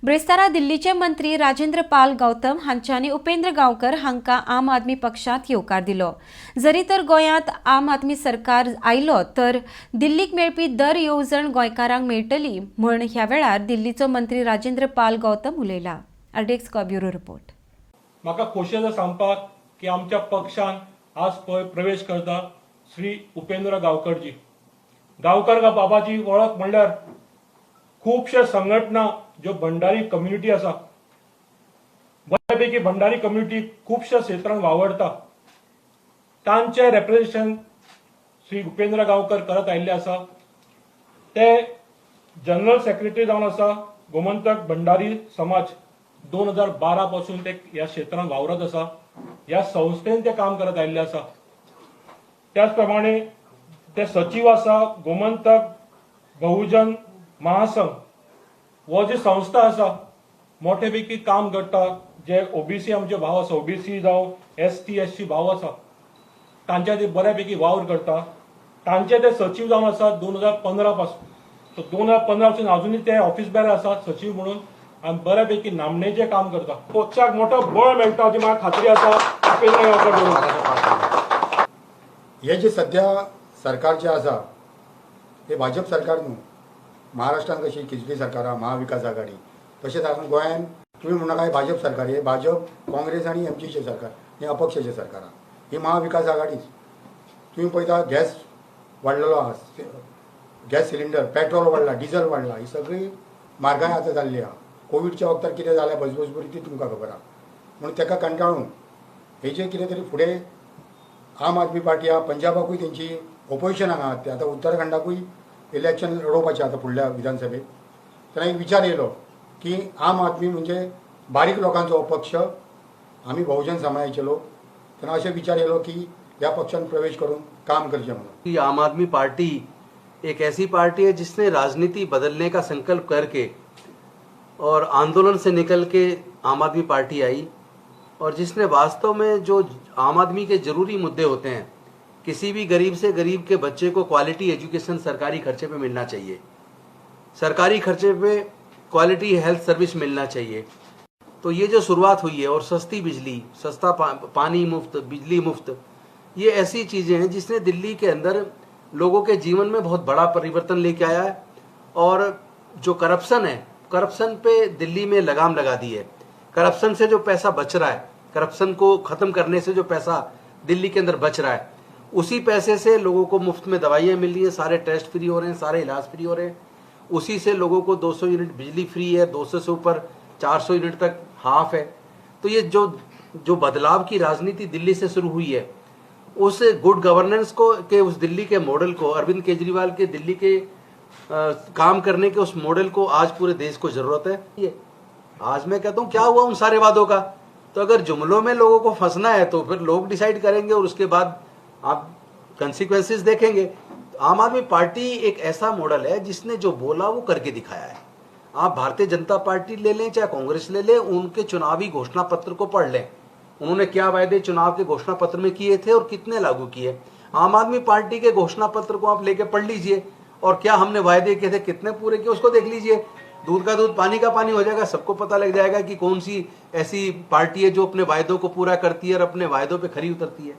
ब्रेस्तारा दिल्लीचे मंत्री राजेंद्र पाल गौतम हांच्यांनी उपेंद्र गांवकर हांकां आम आदमी पक्षांत येवकार दिलो। जरी तर गोंयांत आम आदमी सरकार आयलो तर दिल्लीक मेळपी दर येवजण गोंयकारांक मेळटली म्हण ह्या वेळार दिल्लीचो मंत्री राजेंद्र पाल गौतम उलयला। RDX bureau report. म्हाका खोशी आसा सांगपाक की आमच्या पक्षान आज पळय प्रवेश करता श्री उपेंद्र गांवकरजी। गांवकर बाबाची वळख म्हणल्यार खूबशे संघटना ज्यो भंडारी कम्युनिटी आसा, बऱ्यापैकी भंडारी कम्युनिटी खूबशा क्षेत्रांत वावरता, तांचे रिप्रेझेंटेशन श्री उपेंद्र गांवकर करत आयिल्ले आसा। ते जनरल सेक्रेटरी जावन आसा गोमंतक भंडारी समाज 2012 पासून ते ह्या क्षेत्रांत वावरत आसा। ह्या संस्थेन ते काम करत आयिल्ले आसा। त्याच प्रमाणे ते सचिव आसा गोमंतक बहुजन महासंघ। वो जी संस्था आसा मोठेपैकी काम करता, जे ओबीसी आमचे भाव आसा, ओबीसी जावं एसटी एससी भाव आसा, तांच्या ते बऱ्यापैकी वावर करता। तांचे ते सचिव जावन आसा 2015 पासून। तो 2015 पासून अजूनही ते ऑफिस बेर आसा सचिव म्हणून आणि बऱ्यापैकी नामनेचे काम करता। पक्षाक मोठं बळ मेळटा हाची म्हाका खात्री आसा उपेंद्र गांवकर। हे जे सध्या सरकार जे आसा हे भाजप सरकार न्हू। महाराष्ट्रात कशी खिचडी सरकार महाविकास आघाडी, तशेंच हांगा गोंयांत तुम्ही म्हणा काय भाजप सरकार, हे भाजप काँग्रेस आणि एमजीचे सरकार, हे अपक्षाचे सरकार, ही महाविकास आघाडीच। तुम्ही पळयता गॅस वाडलेलो आहा, गॅस सिलिंडर, पेट्रोल वाडला, डिझेल वाडला, ही सगळी म्हारगाय आतां जाल्ली आहा। कोविडच्या वक्तार कितें जालें भजबजबरी ती तुमकां खबर आहा। म्हणून तेका कंटाळून हेजें कितें तरी फुडें आम आदमी पार्टी आहा, पंजाबाकूय तेंची ऑपोजिशन हांगा आहात, ते आतां उत्तराखंडाकूय इलेक्शन लडोवपाचें आतां फुडल्या विधानसभेक। तेन्ना एक विचार येयलो की आम आदमी म्हणजे बारीक लोकांचो पक्ष, आमी बहुजन समाजाचे लोक, तेन्ना अशें विचार येयलो की ह्या पक्षान प्रवेश करून काम करचें म्हणून। आम आदमी पार्टी एक ऐसी पार्टी है जिसने राजनीति बदलने का संकल्प करके और आंदोलन से निकल के आम आदमी पार्टी आई, और जिसने वास्तव में जो आम आदमी के जरूरी मुद्दे होते हैं, किसी भी गरीब से गरीब के बच्चे को क्वालिटी एजुकेशन सरकारी खर्चे पे मिलना चाहिए, सरकारी खर्चे पे क्वालिटी हेल्थ सर्विस मिलना चाहिए। तो ये जो शुरुआत हुई है, और सस्ती बिजली, सस्ता पानी मुफ्त, बिजली मुफ्त, ये ऐसी चीज़ें हैं जिसने दिल्ली के अंदर लोगों के जीवन में बहुत बड़ा परिवर्तन लेके आया है। और जो करप्शन है, करप्शन पे दिल्ली में लगाम लगा दी है। करप्शन से जो पैसा बच रहा है, करप्शन को खत्म करने से जो पैसा दिल्ली के अंदर बच रहा है, उसी पैसे से लोगों को मुफ्त में दवाइयाँ मिल रही हैं, सारे टेस्ट फ्री हो रहे हैं, सारे इलाज फ्री हो रहे हैं। उसी से लोगों को 200 यूनिट बिजली फ्री है, 200 से ऊपर 400 यूनिट तक हाफ है। तो ये जो बदलाव की राजनीति दिल्ली से शुरू हुई है, उस गुड गवर्नेंस को के उस दिल्ली के मॉडल को, अरविंद केजरीवाल के दिल्ली के काम करने के उस मॉडल को आज पूरे देश को जरूरत है। ये आज मैं कहता हूँ क्या हुआ उन सारे वादों का? तो अगर जुमलों में लोगों को फंसना है तो फिर लोग डिसाइड करेंगे और उसके बाद आप कंसिक्वेंसेस देखेंगे। आम आदमी पार्टी एक ऐसा मॉडल है जिसने जो बोला वो करके दिखाया है। आप भारतीय जनता पार्टी ले लें चाहे कांग्रेस ले लें, उनके चुनावी घोषणा पत्र को पढ़ लें, उन्होंने क्या वायदे चुनाव के घोषणा पत्र में किए थे और कितने लागू किए। आम आदमी पार्टी के घोषणा पत्र को आप लेके पढ़ लीजिए, और क्या हमने वायदे किए थे कितने पूरे किए उसको देख लीजिए। दूध का दूध पानी का पानी हो जाएगा, सबको पता लग जाएगा कि कौन सी ऐसी पार्टी है जो अपने वायदों को पूरा करती है और अपने वायदों पे खरी उतरती है।